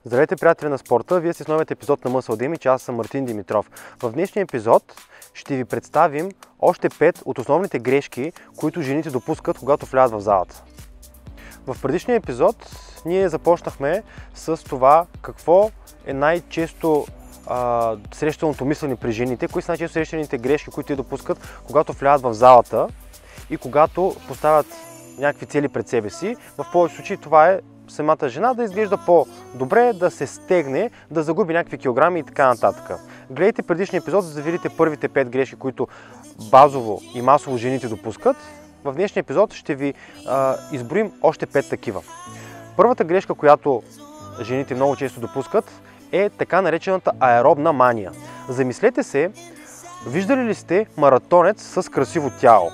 Здравейте, приятели на спорта! Вие сте с новият епизод на Muscle Game и аз съм Мартин Димитров. В днешния епизод ще ви представим още 5 от основните грешки, които жените допускат, когато влязат в залата. В предишния епизод ние започнахме с това какво е най-често срещаното мислене при жените, кои са най-често срещаните грешки, които те допускат, когато влязат в залата и когато поставят някакви цели пред себе си. В повечето случаи това е самата жена да изглежда по-добре, да се стегне, да загуби някакви килограми и така нататък. Гледайте предишния епизод, за да видите първите 5 грешки, които базово и масово жените допускат. В днешния епизод ще ви изброим още 5 такива. Първата грешка, която жените много често допускат, е така наречената аеробна мания. Замислете се, виждали ли сте маратонец с красиво тяло?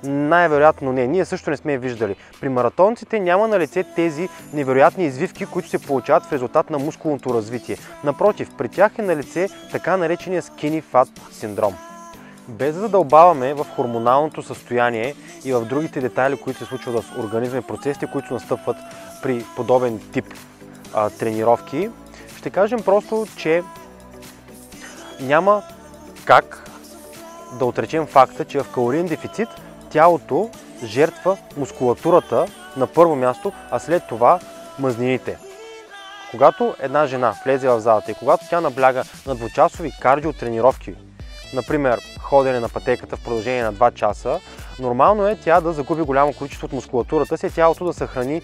Най-вероятно не. Ние също не сме виждали. При маратонците няма на лице тези невероятни извивки, които се получават в резултат на мускулното развитие. Напротив, при тях е на лице така наречения skinny fat синдром. Без да задълбаваме в хормоналното състояние и в другите детайли, които се случват в организма и процесите, които настъпват при подобен тип тренировки, ще кажем просто, че няма как да отречем факта, че в калориен дефицит тялото жертва мускулатурата на първо място, а след това мъзнините. Когато една жена влезе в залата и когато тя набляга на двучасови кардиотренировки, например ходене на пътеката в продължение на 2 часа, нормално е тя да загуби голямо количество от мускулатурата си, тялото да съхрани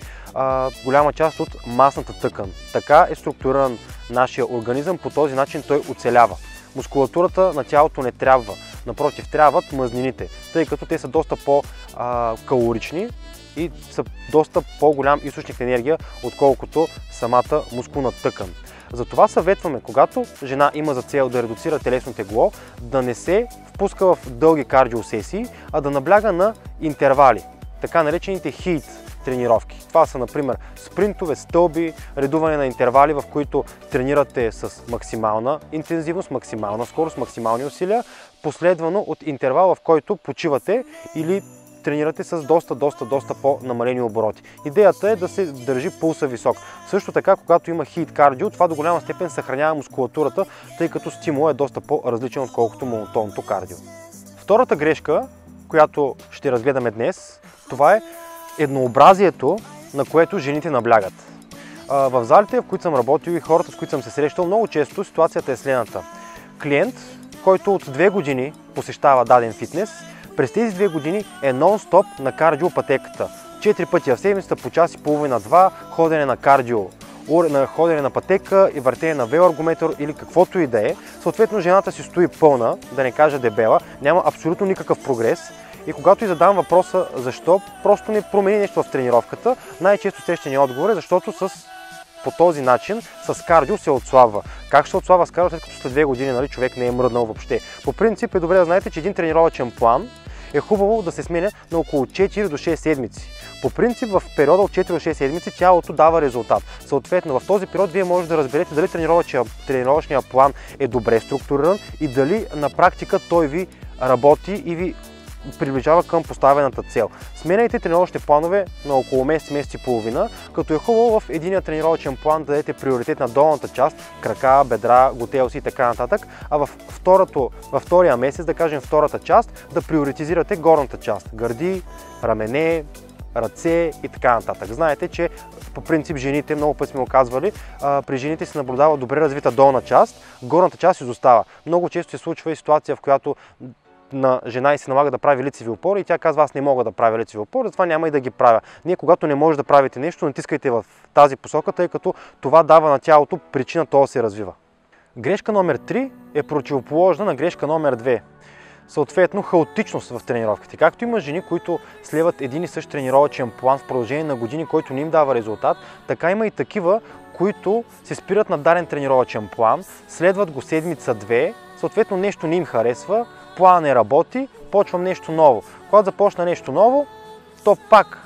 голяма част от масната тъкан. Така е структуриран нашия организъм, по този начин той оцелява. Мускулатурата на тялото не трябва. Напротив, трябват мъзнините, тъй като те са доста по-калорични и са доста по-голям източник на енергия, отколкото самата мускулна тъкан. Затова съветваме, когато жена има за цел да редуцира телесно тегло, да не се впуска в дълги кардиосесии, а да набляга на интервали, така наречените HIIT тренировки. Това са, например, спринтове, стълби, редуване на интервали, в които тренирате с максимална интензивност, максимална скорост, максимални усилия, последвано от интервал, в който почивате или тренирате с доста по-намалени обороти. Идеята е да се държи пулса висок. Също така, когато има HIIT кардио, това до голяма степен съхранява мускулатурата, тъй като стимулът е доста по-различен, отколкото монотонното кардио. Втората грешка, която ще разгледаме днес, това е еднообразието, на което жените наблягат. В залите, в които съм работил и хората, с които съм се срещал, много често ситуацията е следната. Клиент, който от 2 години посещава даден фитнес, през тези 2 години е нон-стоп на кардиопътеката. 4 пъти в седмицата, по час и половина-2, ходене на кардио, ходене на пътека и въртене на велоаргометър или каквото и да е. Съответно, жената си стои пълна, да не кажа дебела, няма абсолютно никакъв прогрес. И когато й задам въпроса защо просто не промени нещо в тренировката, най-често срещания отговор е защото по този начин с кардио се отслабва. Как ще отслабва с кардио, след като след 2 години човек не е мръднал въобще? По принцип е добре да знаете, че един тренировъчен план е хубаво да се сменя на около 4 до 6 седмици. По принцип в периода от 4 до 6 седмици тялото дава резултат. Съответно в този период вие можете да разберете дали тренировъчният план е добре структуриран и дали на практика той ви работи и ви приближава към поставената цел. Сменяйте тренировъчните планове на около месец и половина, като е хубаво в единия тренировъчен план да дадете приоритет на долната част, крака, бедра, глутеуси и така нататък, а във втория месец, да кажем втората част, да приоритизирате горната част, гърди, рамене, ръце и така нататък. Знаете, че по принцип жените, много пъти сме оказвали, при жените се наблюдава добре развита долна част, горната част изостава. Много често се случва и ситуация, в която на жена и се налага да прави лицеви опори и тя казва: аз не мога да правя лицеви опори, затова няма и да ги правя. Ние, когато не може да правите нещо, натискайте в тази посока, тъй като това дава на тялото причина то да се развива. Грешка номер 3 е противоположна на грешка номер 2. Съответно, хаотичност в тренировките. Както има жени, които следват един и същ тренировъчен план в продължение на години, който не им дава резултат, така има и такива, които се спират на даден тренировъчен план, следват го седмица-2, съответно нещо не им харесва, план не работи, почвам нещо ново. Когато започна нещо ново, то пак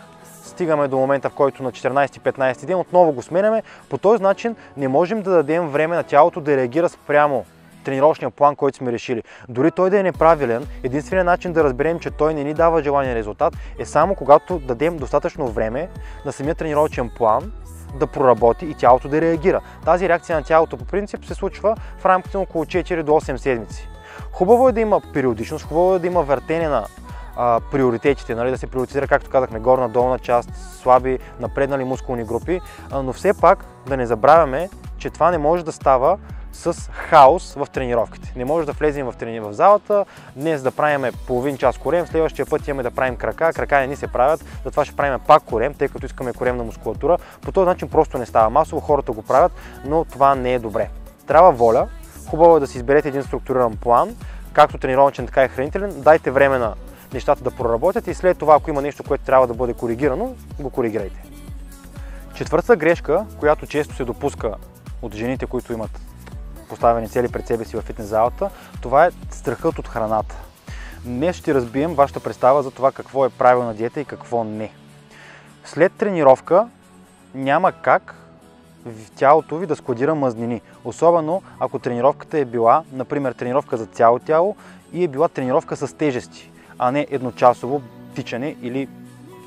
стигаме до момента, в който на 14-15 ден отново го сменяме. По този начин не можем да дадем време на тялото да реагира спрямо тренировъчния план, който сме решили. Дори той да е неправилен, единственият начин да разберем, че той не ни дава желания резултат, е само когато дадем достатъчно време на самия тренировъчен план да проработи и тялото да реагира. Тази реакция на тялото по принцип се случва в рамките на около 4 до 8 седмици. Хубаво е да има периодичност, хубаво е да има въртене на приоритетите, нали, да се приоритизира, както казахме, горна, долна част, слаби, напреднали мускулни групи, но все пак да не забравяме, че това не може да става с хаос в тренировките. Не може да влезем в залата, днес да правим половин час корем, следващия път имаме да правим крака не ни се правят, затова ще правим пак корем, тъй като искаме коремна мускулатура. По този начин просто не става масово, хората го правят, но това не е добре. Трябва воля, хубаво е да си изберете един структуриран план, както тренировъчен, така и хранителен, дайте време на нещата да проработят и след това, ако има нещо, което трябва да бъде коригирано, го коригирайте. Четвърта грешка, която често се допуска от жените, които имат поставени цели пред себе си в фитнес залата, това е страхът от храната. Днес ще разбием вашата представа за това какво е правилна диета и какво не. След тренировка няма как в тялото ви да складира мазнини. Особено ако тренировката е била, например, тренировка за цяло тяло и е била тренировка с тежести, а не едночасово тичане или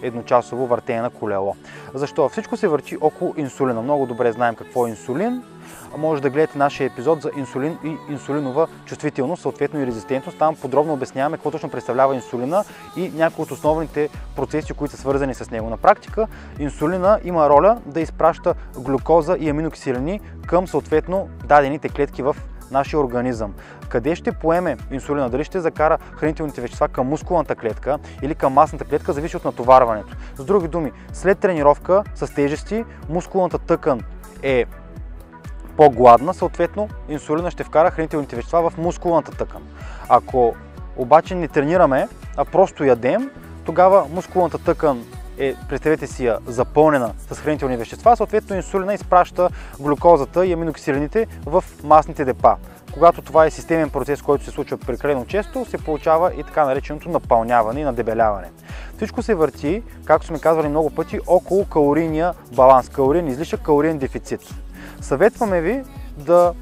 едночасово въртене на колело. Защо? Всичко се върти около инсулина. Много добре знаем какво е инсулин. Може да гледате нашия епизод за инсулин и инсулинова чувствителност, съответно и резистентност. Там подробно обясняваме какво точно представлява инсулина и някои от основните процеси, които са свързани с него. На практика инсулина има роля да изпраща глюкоза и аминокиселини към съответно дадените клетки в нашия организъм. Къде ще поеме инсулина? Дали ще закара хранителните вещества към мускулната клетка или към масната клетка, зависи от натоварването. С други думи, след тренировка с тежести, мускулната тъкан е по-гладна, съответно инсулина ще вкара хранителните вещества в мускулната тъкан. Ако обаче не тренираме, а просто ядем, тогава мускулната тъкан представете си я запълнена с хранителни вещества, съответно инсулина изпраща глюкозата и аминокиселините в масните депа. Когато това е системен процес, който се случва прекалено често, се получава и така нареченото напълняване и надебеляване. Всичко се върти, както сме казвали много пъти, около калорийния баланс, калориен излишък, калориен дефицит. Съветваме ви да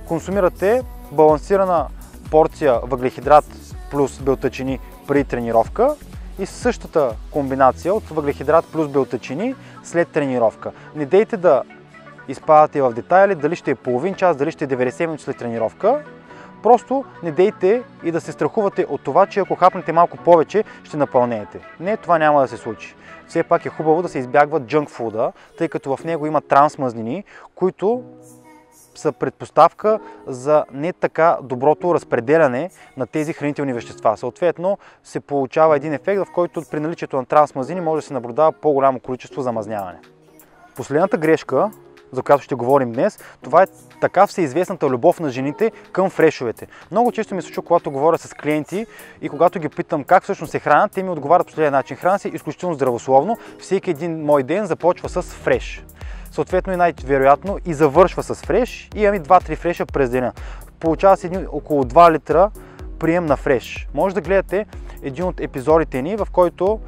консумирате балансирана порция въглехидрат плюс белтъчини при тренировка и същата комбинация от въглехидрат плюс белтъчини след тренировка. Не дейте да изпадате в детайли дали ще е половин час, дали ще е 90 минути след тренировка. Просто не дейте и да се страхувате от това, че ако хапнете малко повече, ще напълнеете. Не, това няма да се случи. Все пак е хубаво да се избягва джънк фуда, тъй като в него има трансмазнини, които са предпоставка за не така доброто разпределяне на тези хранителни вещества. Съответно се получава един ефект, в който при наличието на трансмазнини може да се наблюдава по-голямо количество замазняване. Последната грешка, за която ще говорим днес, това е така всеизвестната любов на жените към фрешовете. Много често ми се случва, когато говоря с клиенти и когато ги питам как всъщност се хранят, те ми отговарят по следния начин. Храна се изключително здравословно, всеки един мой ден започва с фреш. Съответно и най-вероятно и завършва с фреш и имаме 2-3 фреша през деня. Получава се около 2 литра прием на фреш. Може да гледате един от епизодите ни, в който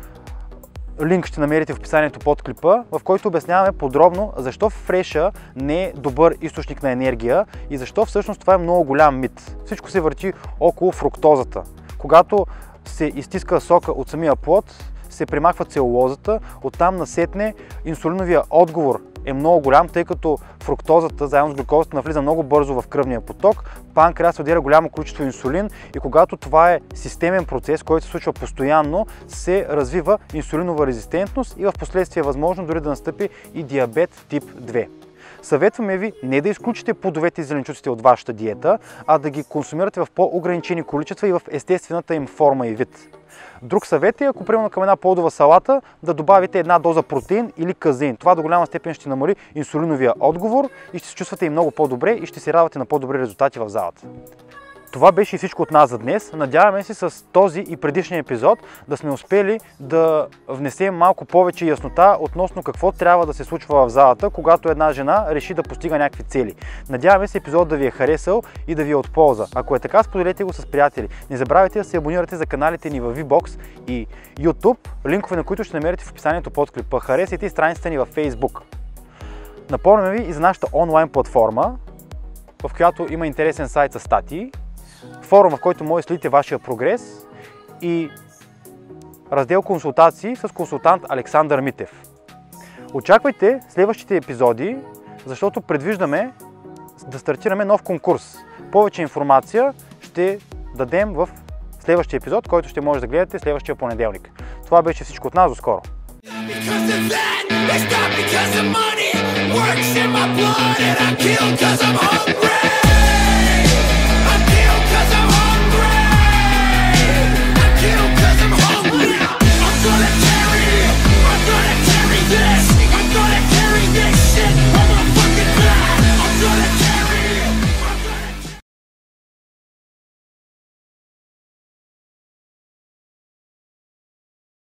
линк ще намерите в описанието под клипа, в който обясняваме подробно защо фреша не е добър източник на енергия и защо всъщност това е много голям мит. Всичко се върти около фруктозата. Когато се изтиска сока от самия плод, се премахва целулозата, оттам насетне инсулиновия отговор е много голям, тъй като фруктозата заедно с глюкозата навлиза много бързо в кръвния поток, панкреас отделя голямо количество инсулин и когато това е системен процес, който се случва постоянно, се развива инсулинова резистентност и в последствие е възможно дори да настъпи и диабет тип 2. Съветваме ви не да изключите плодовете и зеленчуците от вашата диета, а да ги консумирате в по-ограничени количества и в естествената им форма и вид. Друг съвет е, ако примерно към една плодова салата, да добавите една доза протеин или казеин. Това до голяма степен ще намали инсулиновия отговор и ще се чувствате и много по-добре и ще се радвате на по-добри резултати в залата. Това беше и всичко от нас за днес. Надяваме се с този и предишния епизод да сме успели да внесем малко повече яснота относно какво трябва да се случва в залата, когато една жена реши да постига някакви цели. Надяваме се епизод да ви е харесал и да ви е от полза. Ако е така, споделете го с приятели. Не забравяйте да се абонирате за каналите ни в VBOX и YouTube, линкове на които ще намерите в описанието под клипа. Харесайте и страницата ни във Facebook. Напомняме ви и за нашата онлайн платформа, в която има интересен сайт с статии, форум, в който може да следите вашия прогрес и раздел консултации с консултант Александър Митев. Очаквайте следващите епизоди, защото предвиждаме да стартираме нов конкурс. Повече информация ще дадем в следващия епизод, който ще може да гледате следващия понеделник. Това беше всичко от нас, до скоро! Because of that, it's not because of money. Works in my blood and I kill because I'm hungry.